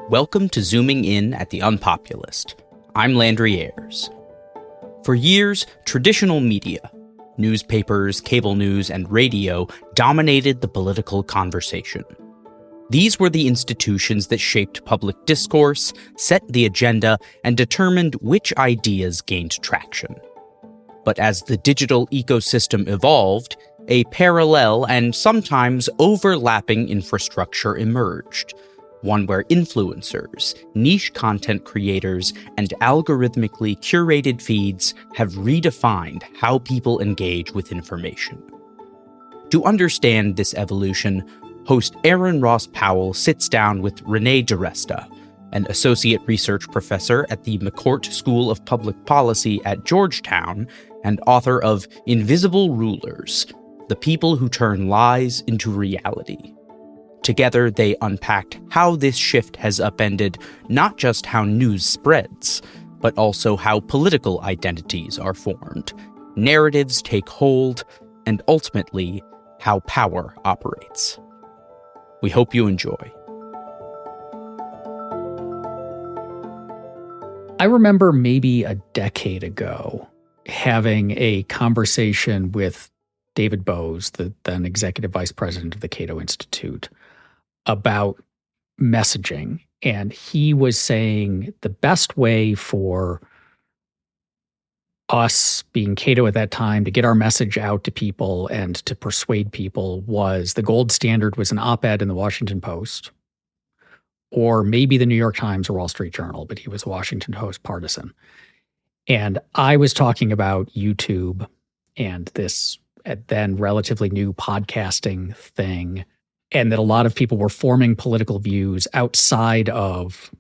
Welcome to Zooming In at the Unpopulist. I'm Landry Ayers. For years, traditional media, newspapers, cable news, and radio dominated the political conversation. These were the institutions that shaped public discourse, set the agenda, and determined which ideas gained traction. But as the digital ecosystem evolved, a parallel and sometimes overlapping infrastructure emerged, one where influencers, niche content creators, and algorithmically curated feeds have redefined how people engage with information. To understand this evolution, host Aaron Ross Powell sits down with Renee DiResta, an associate research professor at the McCourt School of Public Policy at Georgetown and author of Invisible Rulers: The People Who Turn Lies into Reality. Together, they unpacked how this shift has upended not just how news spreads, but also how political identities are formed, narratives take hold, and ultimately, how power operates. We hope you enjoy. I remember maybe a decade ago having a conversation with David Bose, the then executive vice president of the Cato Institute, about messaging. And he was saying the best way for us, being Cato at that time, to get our message out to people and to persuade people was the gold standard was an op-ed in the Washington Post, or maybe the New York Times or Wall Street Journal, but he was a Washington Post partisan. And I was talking about YouTube and this then relatively new podcasting thing, and that a lot of people were forming political views outside of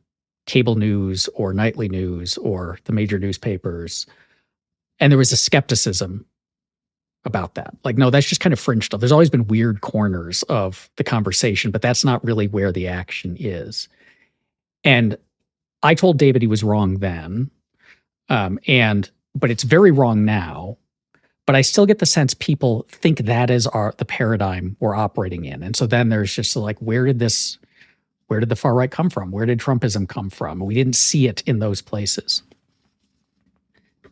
cable news or nightly news or the major newspapers. And there was a skepticism about that. Like, no, that's just kind of fringe stuff. There's always been weird corners of the conversation, but that's not really where the action is. And I told David he was wrong then, but it's very wrong now. But I still get the sense people think that is the paradigm we're operating in. And so then there's just like, where did the far right come from? Where did Trumpism come from? We didn't see it in those places.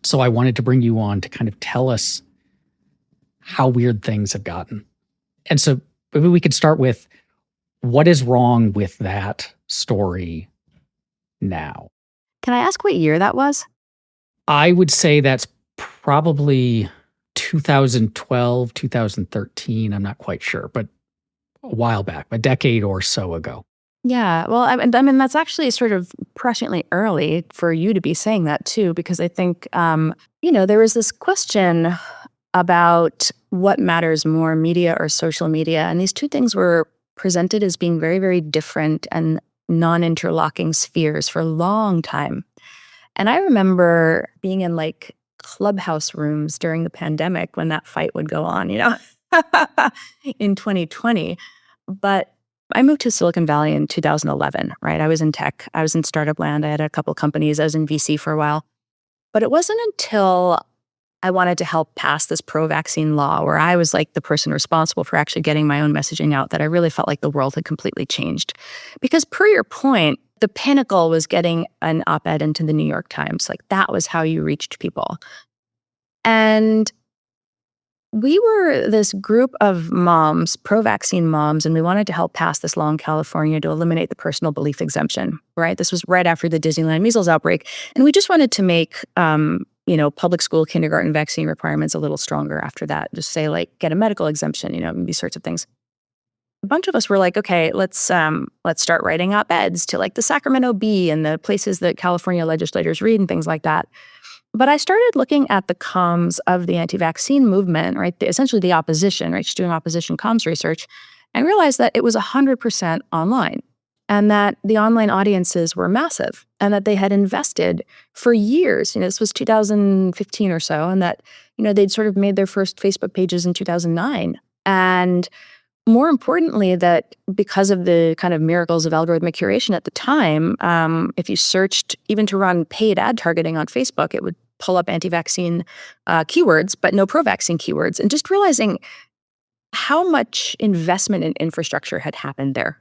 So I wanted to bring you on to kind of tell us how weird things have gotten. And so maybe we could start with, what is wrong with that story now? Can I ask what year that was? I would say that's probably 2012, 2013. I'm not quite sure, but a while back, a decade or so ago. Yeah, well, I mean, that's actually sort of presciently early for you to be saying that too, because I think, there was this question about what matters more, media or social media. And these two things were presented as being very, very different and non-interlocking spheres for a long time. And I remember being in like clubhouse rooms during the pandemic when that fight would go on, in 2020. But I moved to Silicon Valley in 2011, right? I was in tech. I was in startup land. I had a couple companies. I was in VC for a while. But it wasn't until I wanted to help pass this pro-vaccine law, where I was like the person responsible for actually getting my own messaging out, that I really felt like the world had completely changed. Because per your point, the pinnacle was getting an op-ed into the New York Times. Like, that was how you reached people. And we were this group of moms, pro-vaccine moms, and we wanted to help pass this law in California to eliminate the personal belief exemption, right? This was right after the Disneyland measles outbreak. And we just wanted to make, public school kindergarten vaccine requirements a little stronger after that. Just say, like, get a medical exemption, these sorts of things. A bunch of us were like, okay, let's start writing op-eds to like the Sacramento Bee and the places that California legislators read and things like that. But I started looking at the comms of the anti-vaccine movement, right? Essentially the opposition, right? Just doing opposition comms research, and realized that it was 100% online, and that the online audiences were massive, and that they had invested for years. This was 2015 or so, and that, they'd sort of made their first Facebook pages in 2009. And more importantly, that because of the kind of miracles of algorithmic curation at the time, if you searched even to run paid ad targeting on Facebook, it would pull up anti-vaccine keywords, but no pro-vaccine keywords. And just realizing how much investment in infrastructure had happened there.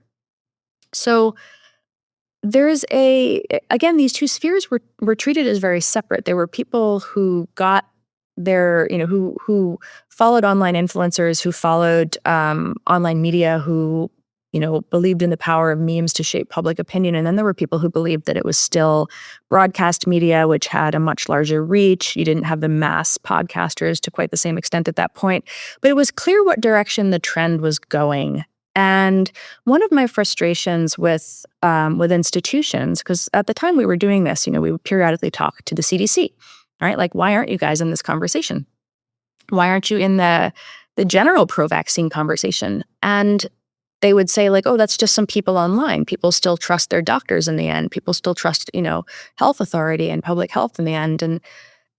So there's again, these two spheres were treated as very separate. There were people who got their, who followed online influencers, who followed online media, who, believed in the power of memes to shape public opinion. And then there were people who believed that it was still broadcast media, which had a much larger reach. You didn't have the mass podcasters to quite the same extent at that point. But it was clear what direction the trend was going. And one of my frustrations with institutions, because at the time we were doing this, we would periodically talk to the CDC, right? Like, why aren't you guys in this conversation? Why aren't you in the general pro-vaccine conversation? And they would say, like, oh, that's just some people online. People still trust their doctors in the end. People still trust, health authority and public health in the end. And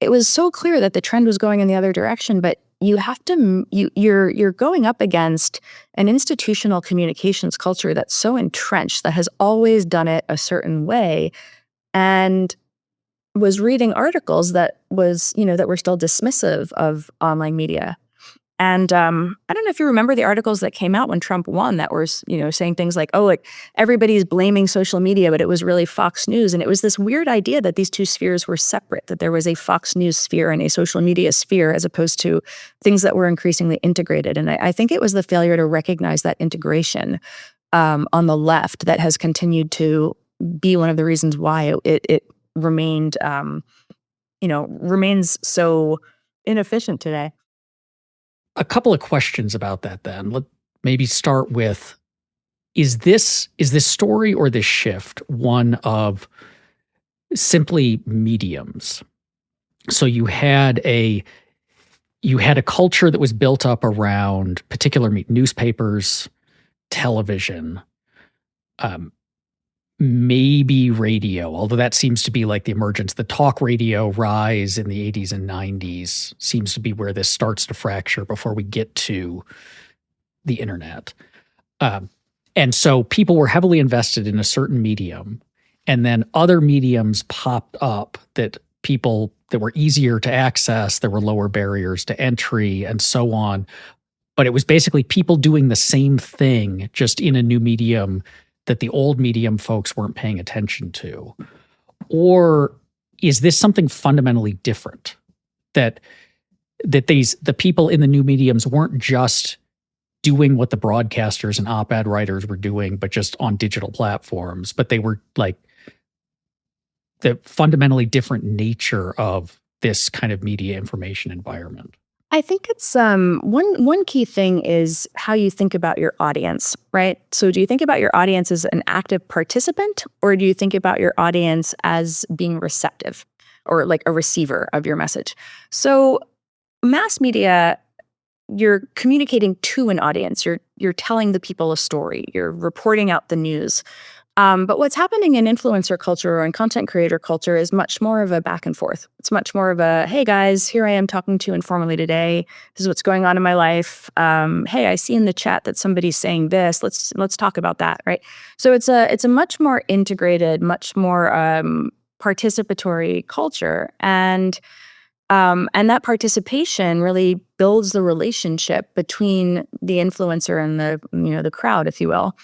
it was so clear that the trend was going in the other direction, but you have to, you're going up against an institutional communications culture that's so entrenched, that has always done it a certain way, and was reading articles that were still dismissive of online media. And I don't know if you remember the articles that came out when Trump won that were, saying things like, oh, like everybody's blaming social media, but it was really Fox News. And it was this weird idea that these two spheres were separate, that there was a Fox News sphere and a social media sphere, as opposed to things that were increasingly integrated. And I think it was the failure to recognize that integration on the left that has continued to be one of the reasons why it remained, remains so inefficient today. A couple of questions about that then. Let maybe start with, is this story or this shift one of simply mediums? So you had a culture that was built up around particular newspapers, television, maybe radio, although that seems to be like the emergence. The talk radio rise in the 80s and 90s seems to be where this starts to fracture before we get to the internet. And so people were heavily invested in a certain medium, and then other mediums popped up that were easier to access, there were lower barriers to entry, and so on. But it was basically people doing the same thing, just in a new medium that the old medium folks weren't paying attention to? Or is this something fundamentally different? That the people in the new mediums weren't just doing what the broadcasters and op-ed writers were doing, but just on digital platforms, but they were like the fundamentally different nature of this kind of media information environment? I think it's one key thing is how you think about your audience, right? So do you think about your audience as an active participant, or do you think about your audience as being receptive or like a receiver of your message? So mass media, you're communicating to an audience. You're telling the people a story. You're reporting out the news. But what's happening in influencer culture or in content creator culture is much more of a back and forth. It's much more of a, hey guys, here I am talking to you informally today. This is what's going on in my life. Hey, I see in the chat that somebody's saying this. Let's talk about that, right? So it's a much more integrated, much more participatory culture, and that participation really builds the relationship between the influencer and the crowd, if you will.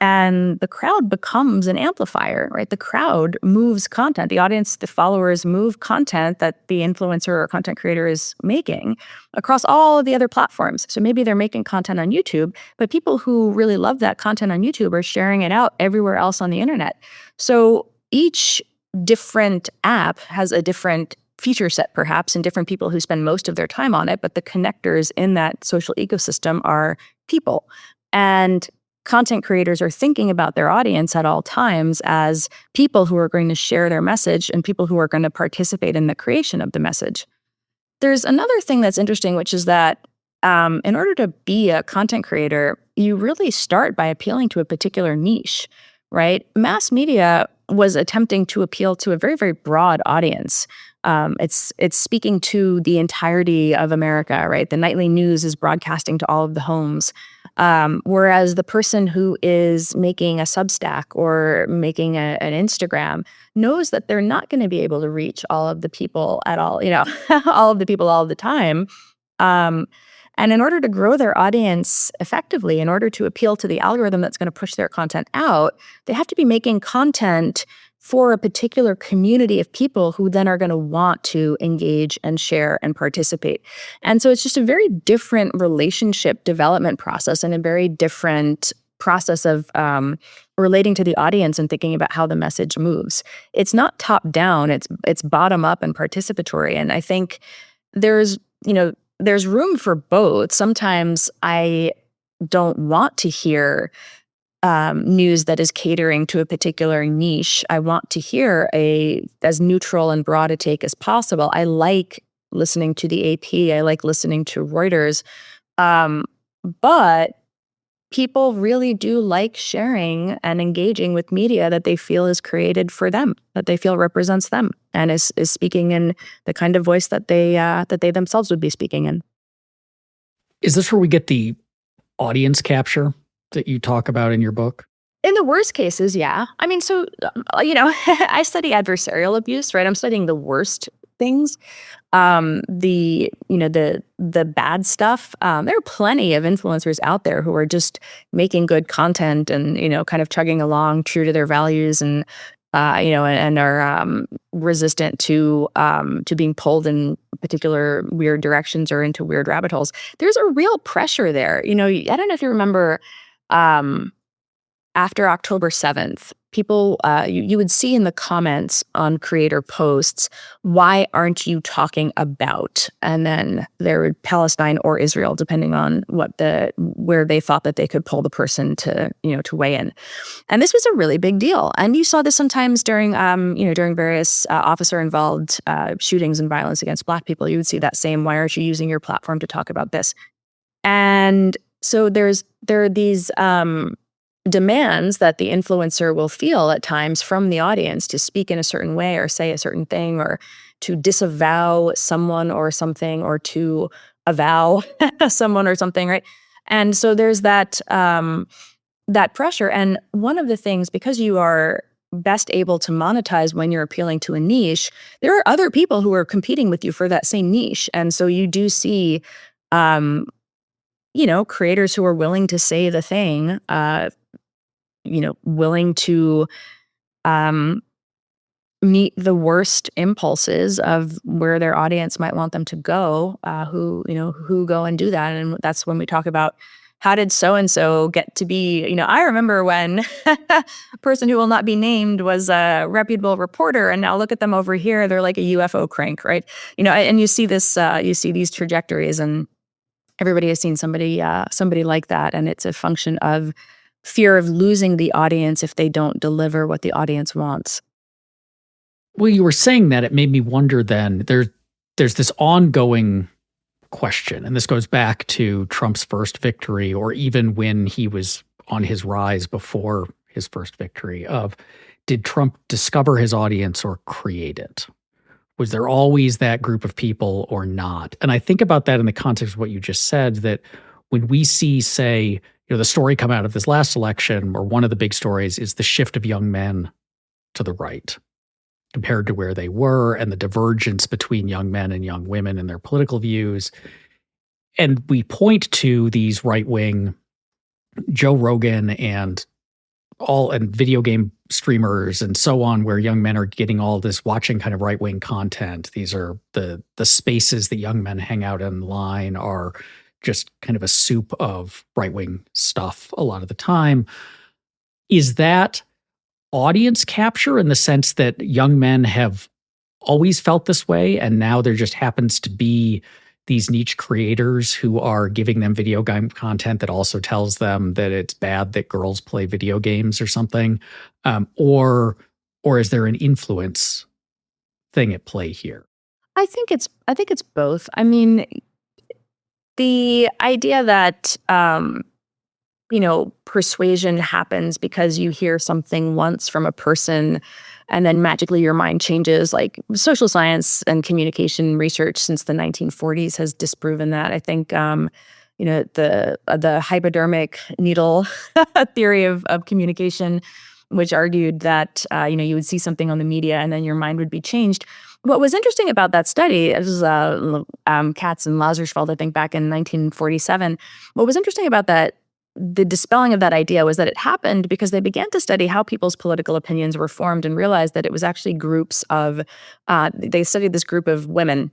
And the crowd becomes an amplifier, right? The crowd moves content. The audience, the followers move content that the influencer or content creator is making across all of the other platforms. So maybe they're making content on YouTube, but people who really love that content on YouTube are sharing it out everywhere else on the internet. So each different app has a different feature set, perhaps, and different people who spend most of their time on it, but the connectors in that social ecosystem are people. And content creators are thinking about their audience at all times as people who are going to share their message and people who are going to participate in the creation of the message. There's another thing that's interesting, which is that in order to be a content creator, you really start by appealing to a particular niche, right? Mass media was attempting to appeal to a very, very broad audience. It's speaking to the entirety of America, right? The nightly news is broadcasting to all of the homes. Whereas the person who is making a Substack or making an Instagram knows that they're not going to be able to reach all of the people at all, all of the people all of the time. And in order to grow their audience effectively, in order to appeal to the algorithm that's going to push their content out, they have to be making content for a particular community of people who then are going to want to engage and share and participate. And so it's just a very different relationship development process and a very different process of relating to the audience and thinking about how the message moves. It's not top down, it's bottom up and participatory. And I think there's room for both. Sometimes I don't want to hear news that is catering to a particular niche. I want to hear as neutral and broad a take as possible. I like listening to the AP. I like listening to Reuters. But people really do like sharing and engaging with media that they feel is created for them, that they feel represents them, and is speaking in the kind of voice that they themselves would be speaking in. Is this where we get the audience capture that you talk about in your book? In the worst cases, yeah. I mean, so, I study adversarial abuse, right? I'm studying the worst things. The bad stuff. There are plenty of influencers out there who are just making good content and, kind of chugging along true to their values and, and are resistant to being pulled in particular weird directions or into weird rabbit holes. There's a real pressure there. I don't know if you remember, after October 7th, people, you would see in the comments on creator posts, why aren't you talking about? And then there would Palestine or Israel, depending on where they thought that they could pull the person to weigh in. And this was a really big deal. And you saw this sometimes during various officer-involved shootings and violence against Black people. You would see that same, why aren't you using your platform to talk about this? And so there are these demands that the influencer will feel at times from the audience to speak in a certain way or say a certain thing or to disavow someone or something or to avow someone or something, right? And so there's that pressure. And one of the things, because you are best able to monetize when you're appealing to a niche, there are other people who are competing with you for that same niche. And so you do see creators who are willing to say the thing, willing to meet the worst impulses of where their audience might want them to go, who go and do that. And that's when we talk about, how did so-and-so get to be, I remember when a person who will not be named was a reputable reporter, and now look at them over here, they're like a UFO crank, right? And you see this, you see these trajectories, and everybody has seen somebody like that, and it's a function of fear of losing the audience if they don't deliver what the audience wants. Well, you were saying that, it made me wonder then, there's this ongoing question, and this goes back to Trump's first victory, or even when he was on his rise before his first victory, of did Trump discover his audience or create it? Was there always that group of people or not? And I think about that in the context of what you just said, that when we see, say, the story come out of this last election, or one of the big stories, is the shift of young men to the right compared to where they were, and the divergence between young men and young women in their political views. And we point to these right-wing Joe Rogan and video game streamers and so on, where young men are getting all this, watching kind of right-wing content. These are the spaces that young men hang out online are just kind of a soup of right-wing stuff a lot of the time. Is that audience capture in the sense that young men have always felt this way, and now there just happens to be these niche creators who are giving them video game content that also tells them that it's bad that girls play video games or something? Or is there an influence thing at play here? I think it's both. I mean, the idea that persuasion happens because you hear something once from a person and then magically your mind changes, like social science and communication research since the 1940s has disproven that. I think the hypodermic needle theory of communication, which argued that you would see something on the media and then your mind would be changed. What was interesting about that study, this is Katz and Lazarsfeld, I think, back in 1947. What was interesting about that, the dispelling of that idea, was that it happened because they began to study how people's political opinions were formed and realized that it was actually groups of, they studied this group of women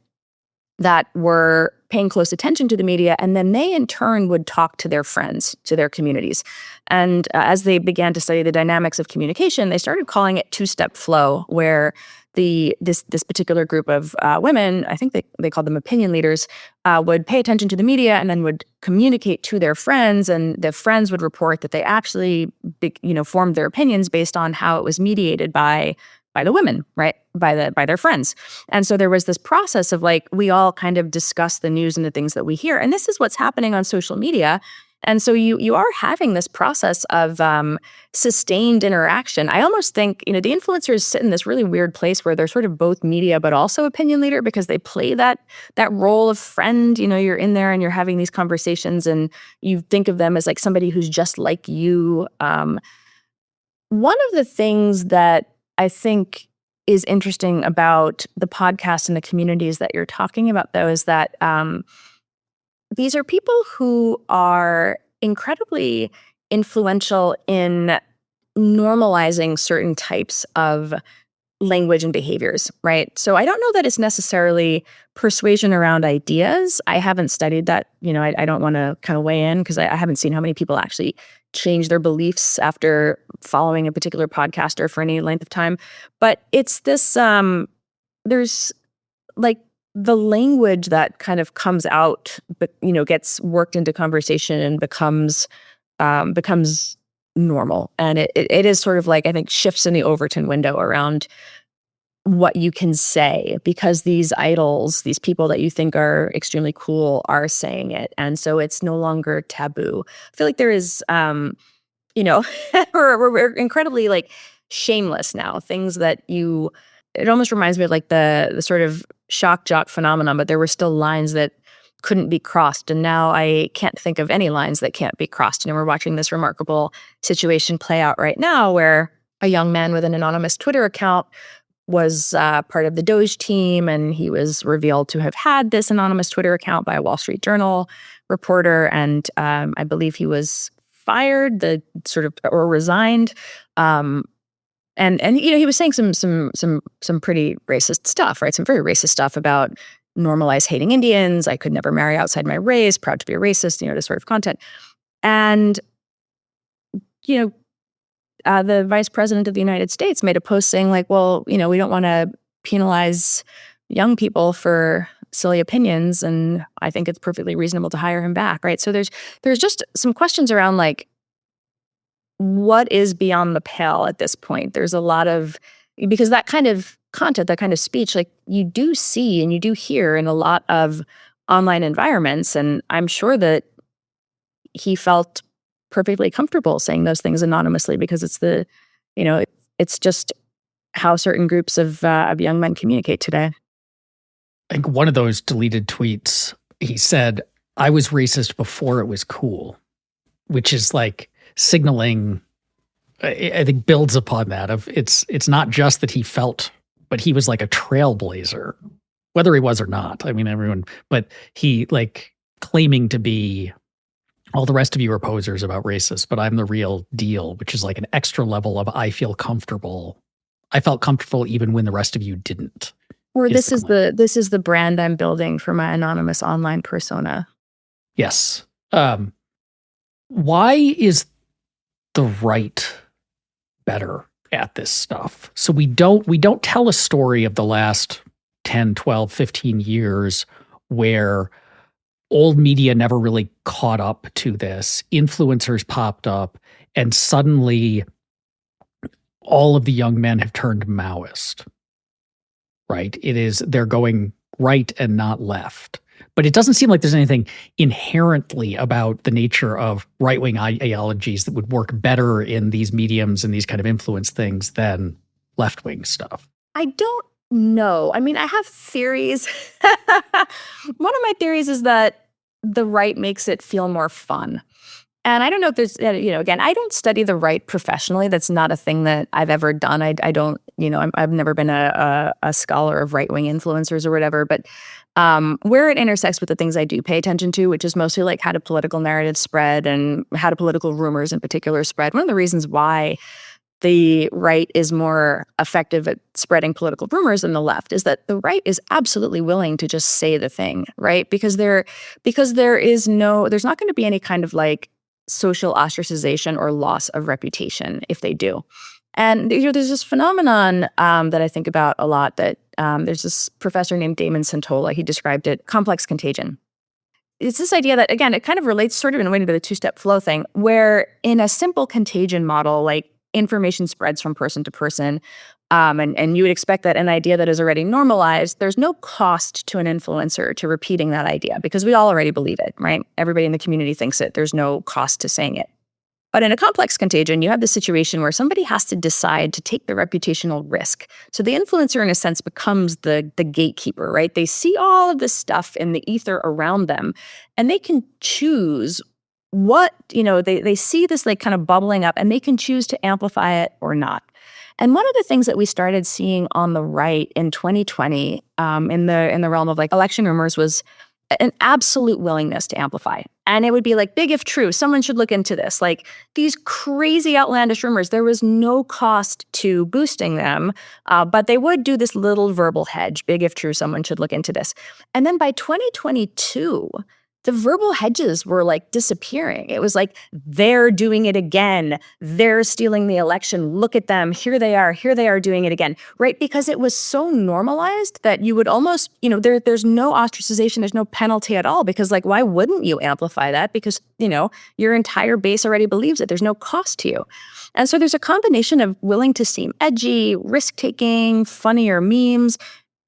that were paying close attention to the media, and then they in turn would talk to their friends, to their communities. And as they began to study the dynamics of communication, they started calling it two-step flow, where this particular group of women, I think they called them opinion leaders, would pay attention to the media and then would communicate to their friends, and the friends would report that they actually formed their opinions based on how it was mediated by the women, right? By their friends. And so there was this process of like, we all kind of discuss the news and the things that we hear. And this is what's happening on social media. And so you are having this process of sustained interaction. I almost think, the influencers sit in this really weird place where they're sort of both media, but also opinion leader, because they play that role of friend. You're in there and you're having these conversations and you think of them as like somebody who's just like you. One of the things that I think is interesting about the podcast and the communities that you're talking about, though, is that these are people who are incredibly influential in normalizing certain types of language and behaviors, right? So I don't know that it's necessarily persuasion around ideas. I haven't studied that. I don't want to kind of weigh in because I haven't seen how many people actually change their beliefs after following a particular podcaster for any length of time. But it's this, there's like the language that kind of comes out, but, gets worked into conversation and becomes normal. And it is sort of like, I think, shifts in the Overton window around what you can say, because these idols, these people that you think are extremely cool, are saying it. And so it's no longer taboo. I feel like there is, we're incredibly like shameless now. Things that it almost reminds me of like the sort of shock jock phenomenon, but there were still lines that couldn't be crossed. And now I can't think of any lines that can't be crossed. We're watching this remarkable situation play out right now where a young man with an anonymous Twitter account was part of the Doge team, and he was revealed to have had this anonymous Twitter account by a Wall Street Journal reporter, and I believe he was fired, or resigned, and he was saying some pretty racist stuff, right? Some very racist stuff about normalize hating Indians. I could never marry outside my race. Proud to be a racist. This sort of content, and the vice president of the United States made a post saying like, well, we don't want to penalize young people for silly opinions, and I think it's perfectly reasonable to hire him back, right? So there's just some questions around like, what is beyond the pale at this point? There's a lot of, because that kind of content, that kind of speech, like you do see and you do hear in a lot of online environments, and I'm sure that he felt perfectly comfortable saying those things anonymously because it's it's just how certain groups of young men communicate today. I think one of those deleted tweets, he said, "I was racist before it was cool," which is like signaling, I think builds upon that of it's not just that he felt, but he was like a trailblazer, whether he was or not. I mean, but he like claiming to be, all the rest of you are posers about racist, but I'm the real deal, which is like an extra level of I feel comfortable. I felt comfortable even when the rest of you didn't. Or this is the brand I'm building for my anonymous online persona. Yes. Why is the right better at this stuff? So we don't tell a story of the last 10, 12, 15 years where old media never really caught up to this. Influencers popped up, and suddenly all of the young men have turned Maoist, right? They're going right and not left. But it doesn't seem like there's anything inherently about the nature of right-wing ideologies that would work better in these mediums and these kind of influence things than left-wing stuff. I don't know. I mean, I have theories. One of my theories is that the right makes it feel more fun. And I don't know if there's, again, I don't study the right professionally. That's not a thing that I've ever done. I don't I've never been a scholar of right-wing influencers or whatever, but where it intersects with the things I do pay attention to, which is mostly like how do political narratives spread and how do political rumors in particular spread. One of the reasons why the right is more effective at spreading political rumors than the left is that the right is absolutely willing to just say the thing, right? Because there's not going to be any kind of like social ostracization or loss of reputation if they do. And there's this phenomenon that I think about a lot that there's this professor named Damon Santola. He described it, complex contagion. It's this idea that, again, it kind of relates sort of in a way to the two-step flow thing, where in a simple contagion model, like information spreads from person to person, and you would expect that an idea that is already normalized, there's no cost to an influencer to repeating that idea because we all already believe it, right? Everybody in the community thinks it. There's no cost to saying it. But in a complex contagion, you have the situation where somebody has to decide to take the reputational risk. So the influencer, in a sense, becomes the gatekeeper, right? They see all of this stuff in the ether around them, and they can choose what, they see this like kind of bubbling up, and they can choose to amplify it or not. And one of the things that we started seeing on the right in 2020 in the realm of like election rumors was an absolute willingness to amplify. And it would be like, big if true, someone should look into this. Like these crazy outlandish rumors, there was no cost to boosting them, but they would do this little verbal hedge, big if true, someone should look into this. And then by 2022, the verbal hedges were like disappearing. It was like, they're doing it again. They're stealing the election. Look at them. Here they are doing it again, right? Because it was so normalized that you would almost, there's no ostracization, there's no penalty at all because like, why wouldn't you amplify that? Because, your entire base already believes it. There's no cost to you. And so there's a combination of willing to seem edgy, risk-taking, funnier memes.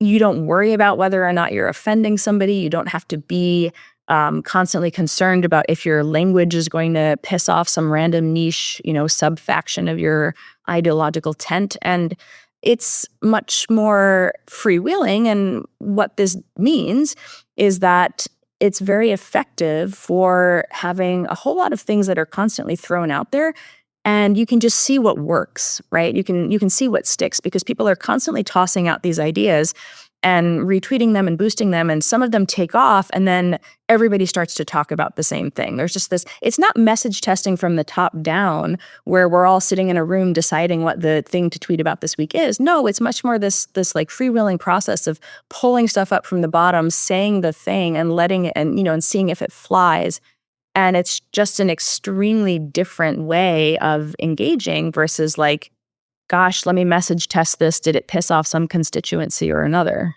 You don't worry about whether or not you're offending somebody. You don't have to be constantly concerned about if your language is going to piss off some random niche, sub-faction of your ideological tent. And it's much more freewheeling. And what this means is that it's very effective for having a whole lot of things that are constantly thrown out there. And you can just see what works, right? You can see what sticks because people are constantly tossing out these ideas and retweeting them and boosting them, and some of them take off, and then everybody starts to talk about the same thing. There's just this, it's not message testing from the top down where we're all sitting in a room deciding what the thing to tweet about this week is. No, it's much more this like freewheeling process of pulling stuff up from the bottom, saying the thing and letting it, and seeing if it flies. And it's just an extremely different way of engaging versus like, gosh, let me message test this. Did it piss off some constituency or another?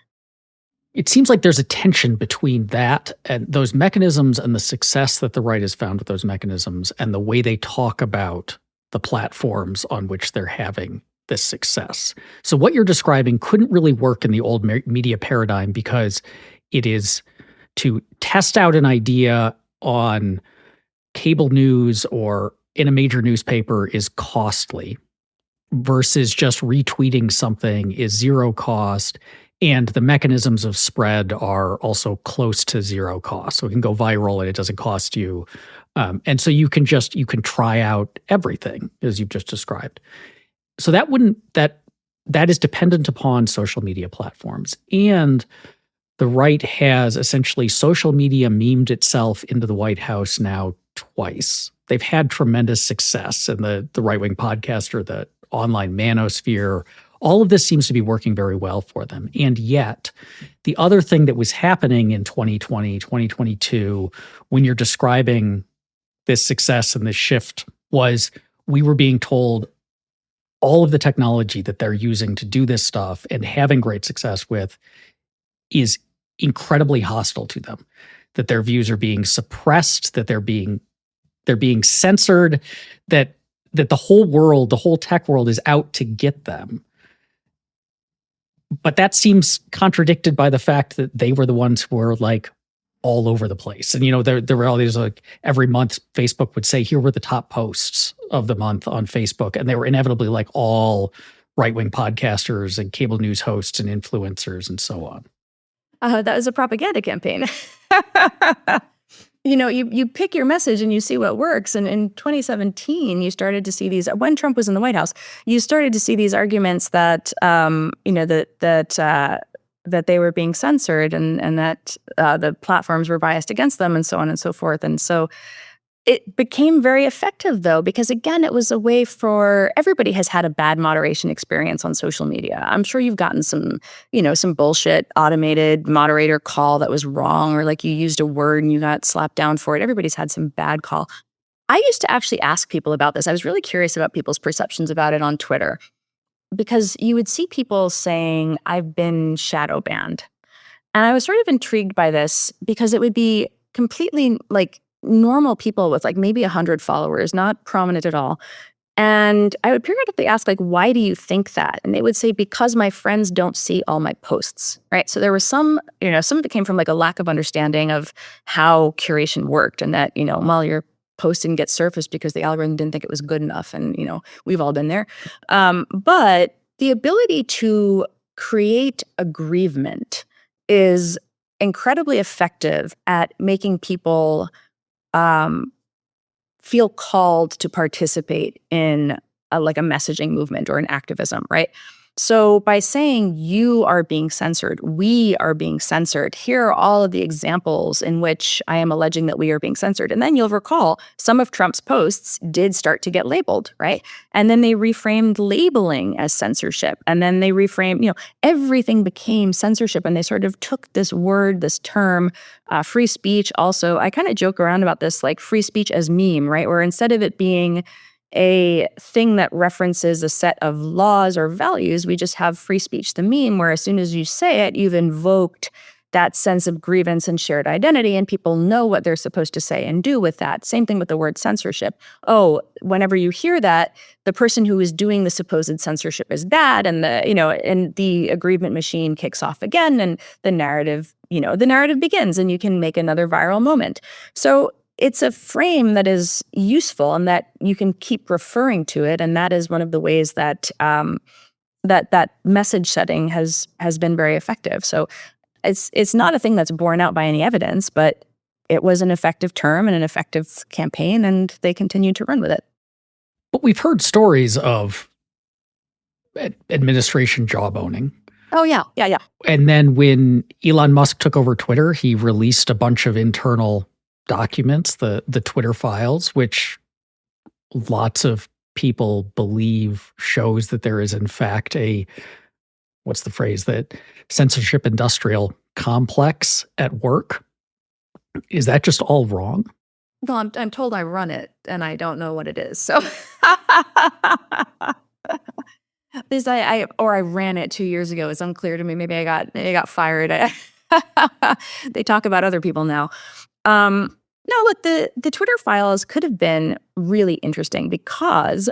It seems like there's a tension between that and those mechanisms and the success that the right has found with those mechanisms and the way they talk about the platforms on which they're having this success. So what you're describing couldn't really work in the old media paradigm because it is to test out an idea on cable news or in a major newspaper is costly. Versus just retweeting something is zero cost, and the mechanisms of spread are also close to zero cost. So it can go viral and it doesn't cost you. And so you can try out everything as you've just described. So that is dependent upon social media platforms. And the right has essentially social media memed itself into the White House now twice. They've had tremendous success in the right-wing podcaster, the online manosphere. All of this seems to be working very well for them. And yet, the other thing that was happening in 2020, 2022, when you're describing this success and this shift, was we were being told all of the technology that they're using to do this stuff and having great success with is incredibly hostile to them, that their views are being suppressed, that they're being censored, that the whole world, the whole tech world is out to get them. But that seems contradicted by the fact that they were the ones who were like all over the place. And, there were all these like every month Facebook would say, here were the top posts of the month on Facebook. And they were inevitably like all right-wing podcasters and cable news hosts and influencers and so on. That was a propaganda campaign. you pick your message and you see what works. And in 2017, you started to see these, when Trump was in the White House, you started to see these arguments that, that they were being censored and that the platforms were biased against them and so on and so forth. And so it became very effective, though, because, again, it was a way for everybody has had a bad moderation experience on social media. I'm sure you've gotten some bullshit automated moderator call that was wrong, or like you used a word and you got slapped down for it. Everybody's had some bad call. I used to actually ask people about this. I was really curious about people's perceptions about it on Twitter, because you would see people saying, I've been shadow banned. And I was sort of intrigued by this because it would be completely like normal people with like maybe 100 followers, not prominent at all. And I would periodically ask, like, why do you think that? And they would say, because my friends don't see all my posts, right? So there was some of it came from like a lack of understanding of how curation worked, and that, while your post didn't get surfaced because the algorithm didn't think it was good enough. And, we've all been there. But the ability to create aggrievement is incredibly effective at making people feel called to participate in a messaging movement or an activism, right? So by saying you are being censored, we are being censored, here are all of the examples in which I am alleging that we are being censored. And then you'll recall some of Trump's posts did start to get labeled, right? And then they reframed labeling as censorship. And then they reframed, everything became censorship. And they sort of took this word, this term, free speech. Also, I kind of joke around about this, like free speech as meme, right? Where instead of it being a thing that references a set of laws or values, we just have free speech, the meme, where as soon as you say it, you've invoked that sense of grievance and shared identity, and people know what they're supposed to say and do with that. Same thing with the word censorship. Oh, whenever you hear that, the person who is doing the supposed censorship is bad, and the aggrievement machine kicks off again, and the narrative begins, and you can make another viral moment. So it's a frame that is useful and that you can keep referring to it, and that is one of the ways that that message setting has been very effective. So it's not a thing that's borne out by any evidence, but it was an effective term and an effective campaign, and they continued to run with it. But we've heard stories of administration jawboning. Oh, yeah. And then when Elon Musk took over Twitter, he released a bunch of internal documents, the Twitter files, which lots of people believe shows that there is in fact what's the phrase, that censorship industrial complex at work. Is that just all wrong? Well, I'm told I run it and I don't know what it is. So because I ran it 2 years ago. It's unclear to me. Maybe I got fired. They talk about other people now. No, look, the Twitter files could have been really interesting because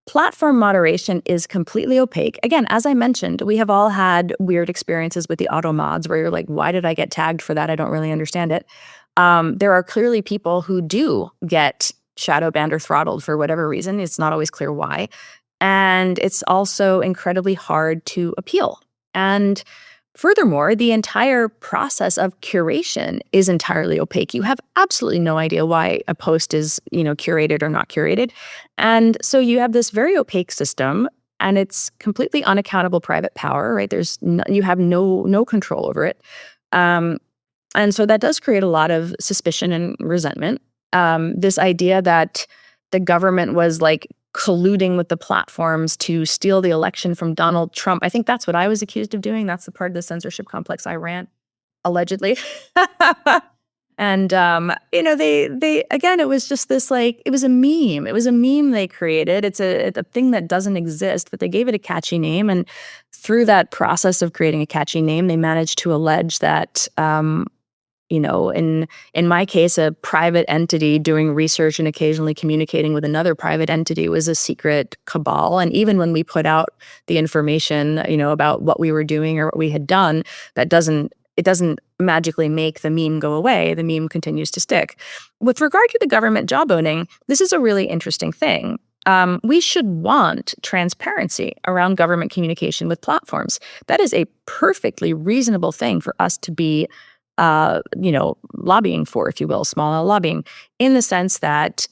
platform moderation is completely opaque. Again, as I mentioned, we have all had weird experiences with the auto mods where you're like, why did I get tagged for that? I don't really understand it. There are clearly people who do get shadow banned or throttled for whatever reason. It's not always clear why. And it's also incredibly hard to appeal. And furthermore, the entire process of curation is entirely opaque. You have absolutely no idea why a post is, curated or not curated. And so you have this very opaque system, and it's completely unaccountable private power, right? You have no control over it. And so that does create a lot of suspicion and resentment. This idea that the government was like colluding with the platforms to steal the election from Donald Trump. I think that's what I was accused of doing. That's the part of the censorship complex I ran, allegedly. And, they again, it was just this, like, it was a meme. It was a meme they created. It's a thing that doesn't exist, but they gave it a catchy name. And through that process of creating a catchy name, they managed to allege that, in my case, a private entity doing research and occasionally communicating with another private entity was a secret cabal. And even when we put out the information, about what we were doing or what we had done, it doesn't magically make the meme go away. The meme continues to stick. With regard to the government jawboning, this is a really interesting thing. We should want transparency around government communication with platforms. That is a perfectly reasonable thing for us to be lobbying for, if you will, small L lobbying, in the sense that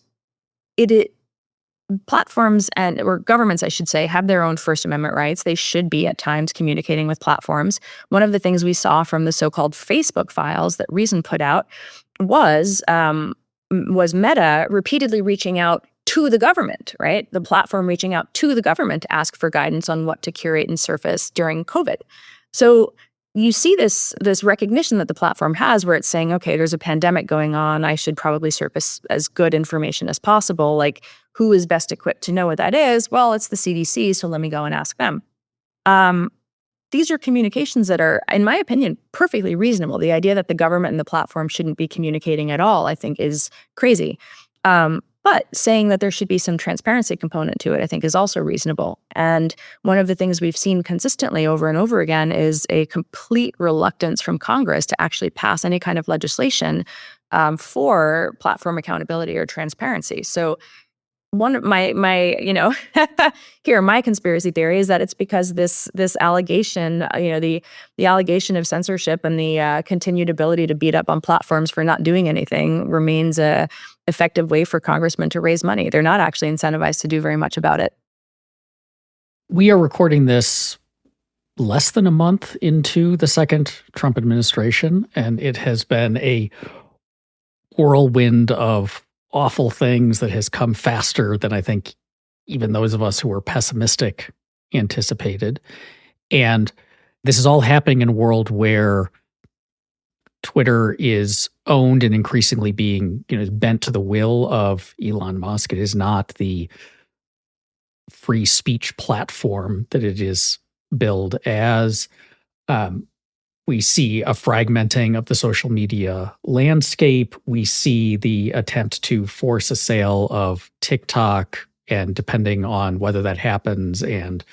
platforms or governments, I should say, have their own First Amendment rights. They should be at times communicating with platforms. One of the things we saw from the so-called Facebook files that Reason put out was Meta repeatedly reaching out to the government, right? The platform reaching out to the government to ask for guidance on what to curate and surface during COVID. So you see this recognition that the platform has where it's saying, okay, there's a pandemic going on. I should probably surface as good information as possible. Like, who is best equipped to know what that is? Well, it's the CDC, so let me go and ask them. These are communications that are, in my opinion, perfectly reasonable. The idea that the government and the platform shouldn't be communicating at all, I think, is crazy. But saying that there should be some transparency component to it, I think, is also reasonable. And one of the things we've seen consistently over and over again is a complete reluctance from Congress to actually pass any kind of legislation for platform accountability or transparency. So one of my my conspiracy theory is that it's because this allegation, the allegation of censorship and the continued ability to beat up on platforms for not doing anything remains a effective way for congressmen to raise money. They're not actually incentivized to do very much about it. We are recording this less than a month into the second Trump administration, and it has been a whirlwind of awful things that has come faster than I think even those of us who were pessimistic anticipated. And this is all happening in a world where Twitter is owned and increasingly being, bent to the will of Elon Musk. It is not the free speech platform that it is billed as. We see a fragmenting of the social media landscape. We see the attempt to force a sale of TikTok, and depending on whether that happens and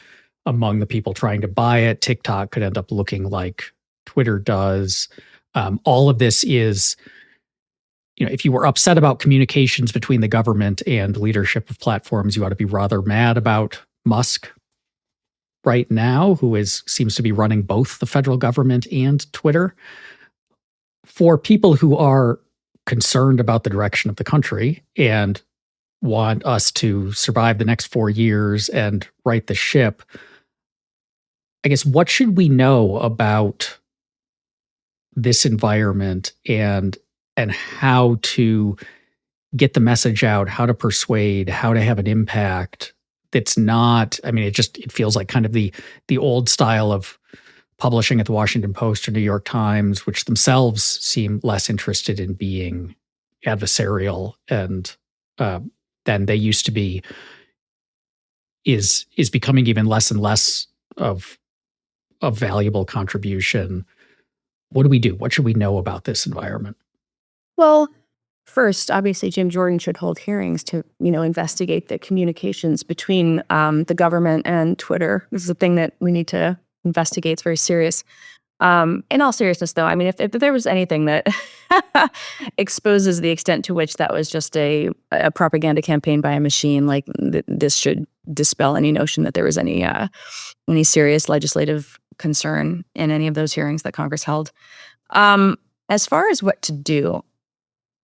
among the people trying to buy it, TikTok could end up looking like Twitter does. All of this is, if you were upset about communications between the government and leadership of platforms, you ought to be rather mad about Musk right now, who seems to be running both the federal government and Twitter. For people who are concerned about the direction of the country and want us to survive the next 4 years and right the ship, I guess, what should we know about this environment and how to get the message out, how to persuade, how to have an impact? It's not, it feels like kind of the old style of publishing at the Washington Post or New York Times, which themselves seem less interested in being adversarial and than they used to be, is becoming even less and less of valuable contribution. What do we do? What should we know about this environment? Well, first, obviously, Jim Jordan should hold hearings to, investigate the communications between the government and Twitter. This is a thing that we need to investigate. It's very serious. In all seriousness, though, if there was anything that exposes the extent to which that was just a propaganda campaign by a machine, like this should dispel any notion that there was any serious legislative concern in any of those hearings that Congress held. As far as what to do,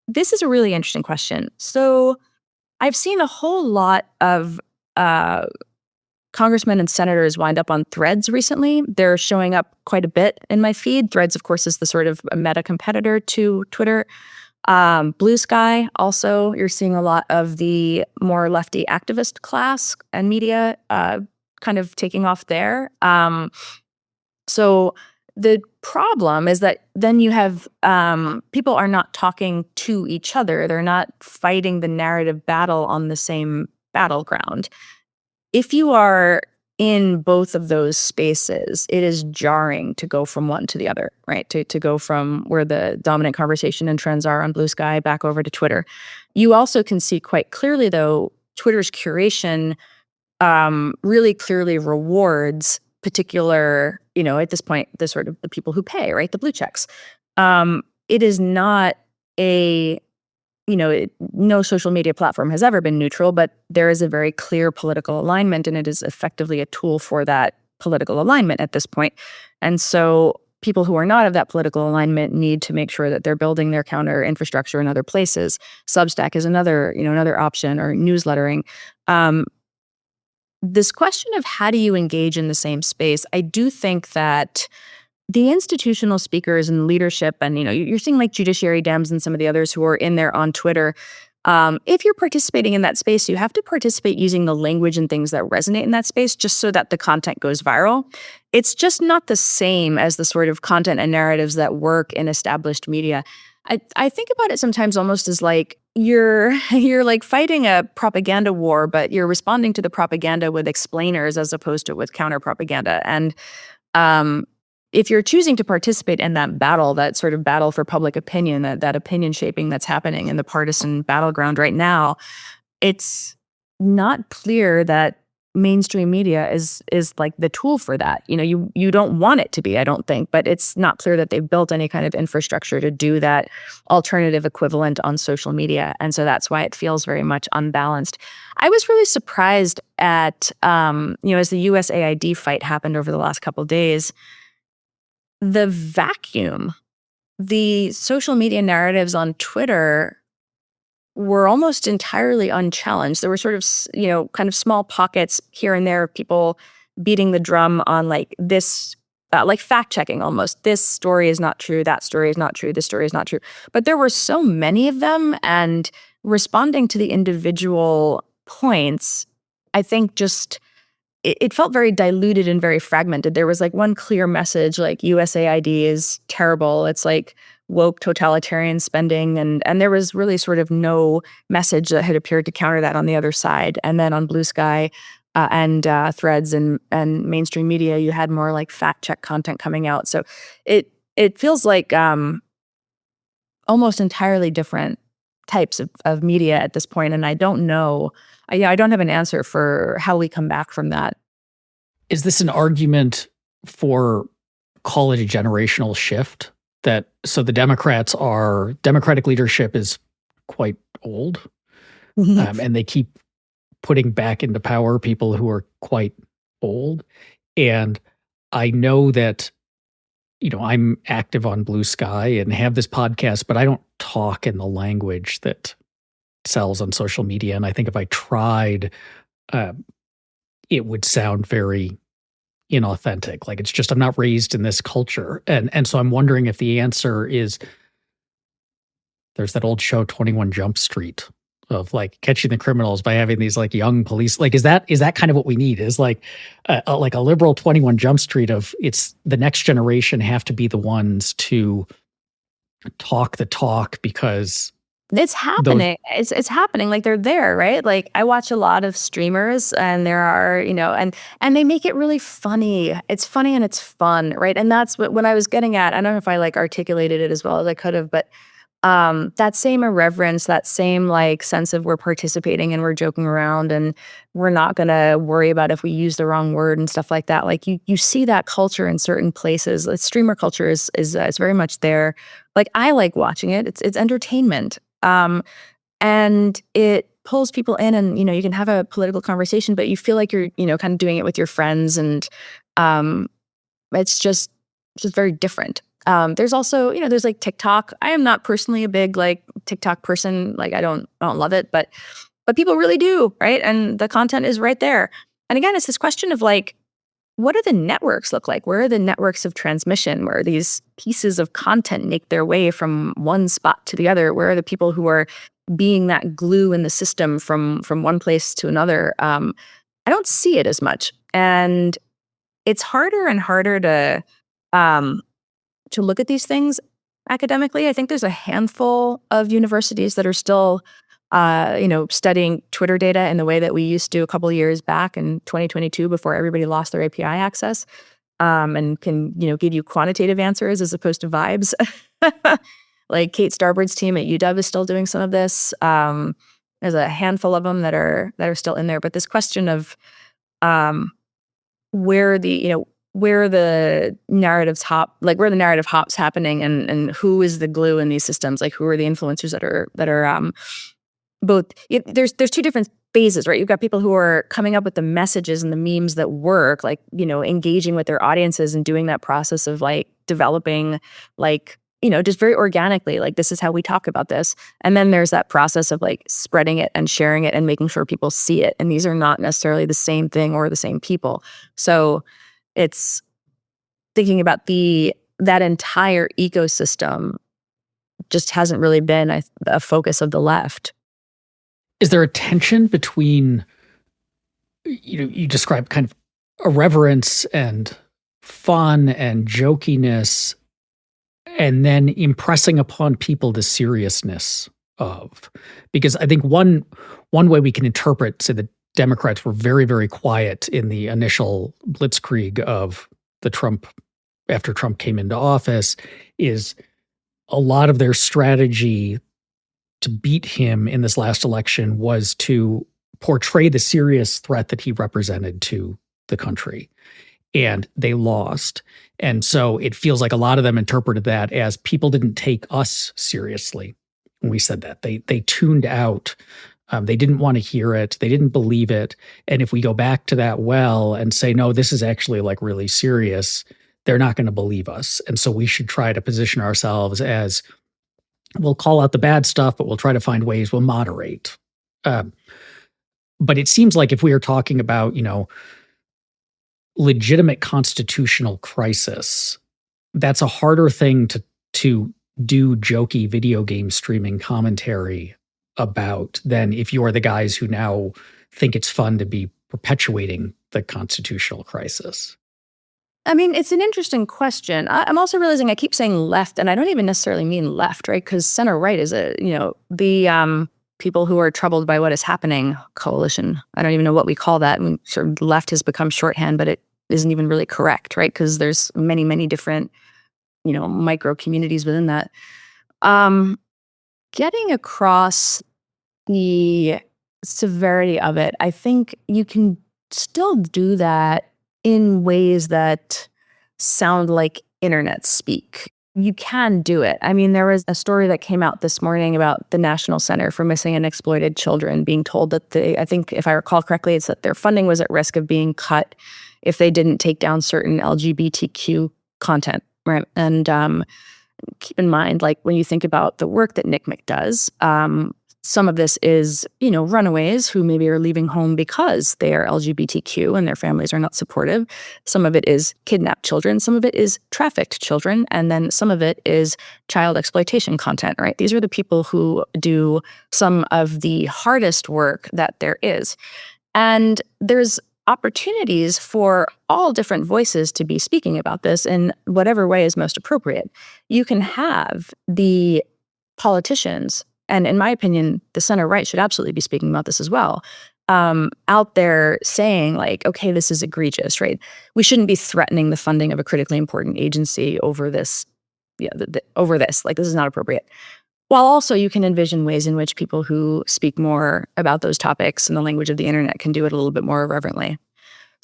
this is a really interesting question. So I've seen a whole lot of congressmen and senators wind up on Threads recently. They're showing up quite a bit in my feed. Threads, of course, is the sort of meta competitor to Twitter. Blue Sky, also, you're seeing a lot of the more lefty activist class and media kind of taking off there. So the problem is that then you have people are not talking to each other. They're not fighting the narrative battle on the same battleground. If you are in both of those spaces, it is jarring to go from one to the other, right? To go from where the dominant conversation and trends are on Blue Sky back over to Twitter. You also can see quite clearly, though, Twitter's curation really clearly rewards particular, at this point, the sort of the people who pay, right? The blue checks. It is not no social media platform has ever been neutral, but there is a very clear political alignment, and it is effectively a tool for that political alignment at this point. And so people who are not of that political alignment need to make sure that they're building their counter infrastructure in other places. Substack is another option, or newslettering. This question of how do you engage in the same space, I do think that the institutional speakers and leadership, and you're seeing like Judiciary Dems and some of the others who are in there on Twitter. If you're participating in that space, you have to participate using the language and things that resonate in that space, just so that the content goes viral. It's just not the same as the sort of content and narratives that work in established media. I think about it sometimes almost as like you're like fighting a propaganda war, but you're responding to the propaganda with explainers as opposed to with counter propaganda. And if you're choosing to participate in that battle, that sort of battle for public opinion, that opinion shaping that's happening in the partisan battleground right now, it's not clear that mainstream media is like the tool for that. You don't want it to be, I don't think, but it's not clear that they've built any kind of infrastructure to do that alternative equivalent on social media. And so that's why it feels very much unbalanced. I was really surprised at, as the USAID fight happened over the last couple of days, the vacuum, the social media narratives on Twitter were almost entirely unchallenged. There were sort of, kind of small pockets here and there of people beating the drum on like this, like fact checking almost. This story is not true. That story is not true. This story is not true. But there were so many of them, and responding to the individual points, I think just it felt very diluted and very fragmented. There was like one clear message, like USAID is terrible. It's like woke totalitarian spending. And there was really sort of no message that had appeared to counter that on the other side. And then on Blue Sky and Threads and mainstream media, you had more like fact check content coming out. So it feels like almost entirely different types of media at this point. And I don't know. I don't have an answer for how we come back from that. Is this an argument for, call it a generational shift? So the Democratic leadership is quite old, and they keep putting back into power people who are quite old. And I know that, I'm active on Blue Sky and have this podcast, but I don't talk in the language that sells on social media. And I think if I tried, it would sound very inauthentic. Like, it's just, I'm not raised in this culture. And so I'm wondering if the answer is, there's that old show 21 Jump Street of like catching the criminals by having these like young police. Like, is that kind of what we need? Is like a liberal 21 Jump Street of, it's the next generation have to be the ones to talk the talk, because it's happening. It's happening. Like, they're there, right? Like, I watch a lot of streamers, and there are, and they make it really funny. It's funny and it's fun, right? And that's when I was getting at. I don't know if I like articulated it as well as I could have, but that same irreverence, that same like sense of we're participating and we're joking around and we're not going to worry about if we use the wrong word and stuff like that. Like, you see that culture in certain places. Streamer culture is very much there. Like, I like watching it. It's entertainment. And it pulls people in, and, you can have a political conversation, but you feel like you're, kind of doing it with your friends. And, it's just very different. There's also, there's like TikTok. I am not personally a big like TikTok person. Like, I don't love it, but people really do, right? And the content is right there. And again, it's this question of like, what do the networks look like? Where are the networks of transmission, where these pieces of content make their way from one spot to the other? Where are the people who are being that glue in the system from one place to another? I don't see it as much. And it's harder and harder to look at these things academically. I think there's a handful of universities that are still studying Twitter data in the way that we used to a couple of years back in 2022 before everybody lost their API access, and can, give you quantitative answers as opposed to vibes. Like Kate Starbird's team at UW is still doing some of this. There's a handful of them that are still in there. But this question of where the narrative hop's happening, and who is the glue in these systems? Like, who are the influencers that are both? There's two different phases, right? You've got people who are coming up with the messages and the memes that work, like, engaging with their audiences and doing that process of like developing, like, just very organically, like, this is how we talk about this. And then there's that process of like spreading it and sharing it and making sure people see it. And these are not necessarily the same thing or the same people. So it's thinking about that entire ecosystem just hasn't really been a focus of the left. Is there a tension between, you describe kind of irreverence and fun and jokiness, and then impressing upon people the seriousness of? Because I think one way we can interpret, say, the Democrats were very, very quiet in the initial blitzkrieg of after Trump came into office, is a lot of their strategy to beat him in this last election was to portray the serious threat that he represented to the country. And they lost. And so it feels like a lot of them interpreted that as people didn't take us seriously when we said that. They tuned out. They didn't want to hear it. They didn't believe it. And if we go back to that well and say, no, this is actually like really serious, they're not going to believe us. And so we should try to position ourselves as, we'll call out the bad stuff, but we'll try to find ways we'll moderate. But it seems like if we are talking about, legitimate constitutional crisis, that's a harder thing to do jokey video game streaming commentary about than if you are the guys who now think it's fun to be perpetuating the constitutional crisis. I mean, it's an interesting question. I'm also realizing I keep saying left, and I don't even necessarily mean left, right? Because center-right is the people who are troubled by what is happening coalition. I don't even know what we call that. I mean, sort of left has become shorthand, but it isn't even really correct, right? Because there's many, many different, micro communities within that. Getting across the severity of it, I think you can still do that in ways that sound like internet speak. You can do it. I mean, there was a story that came out this morning about the National Center for Missing and Exploited Children being told that I think if I recall correctly, it's that their funding was at risk of being cut if they didn't take down certain LGBTQ content, right? And keep in mind, like when you think about the work that NCMEC does, some of this is, runaways who maybe are leaving home because they are LGBTQ and their families are not supportive. Some of it is kidnapped children. Some of it is trafficked children. And then some of it is child exploitation content, right? These are the people who do some of the hardest work that there is. And there's opportunities for all different voices to be speaking about this in whatever way is most appropriate. You can have the politicians, and in my opinion, the center-right should absolutely be speaking about this as well, out there saying like, okay, this is egregious, right? We shouldn't be threatening the funding of a critically important agency over this, over this. Like, this is not appropriate. While also you can envision ways in which people who speak more about those topics in the language of the internet can do it a little bit more irreverently.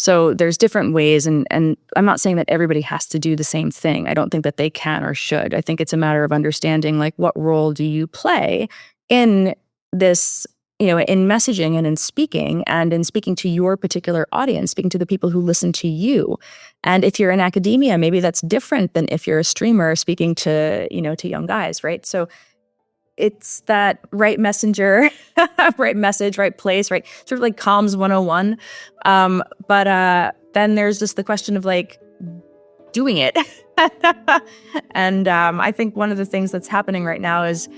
So there's different ways, and I'm not saying that everybody has to do the same thing. I don't think that they can or should. I think it's a matter of understanding, like, what role do you play in this, in messaging and in speaking to your particular audience, speaking to the people who listen to you. And if you're in academia, maybe that's different than if you're a streamer speaking to, to young guys, right? So it's that right messenger, right message, right place, right? Sort of like comms 101. But then there's just the question of like doing it. And I think one of the things that's happening right now is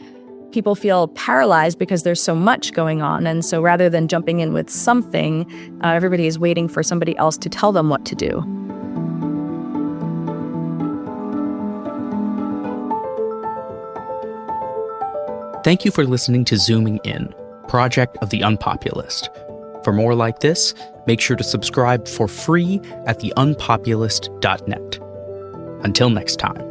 people feel paralyzed because there's so much going on. And so rather than jumping in with something, everybody is waiting for somebody else to tell them what to do. Thank you for listening to Zooming In, project of the Unpopulist. For more like this, make sure to subscribe for free at theunpopulist.net. Until next time.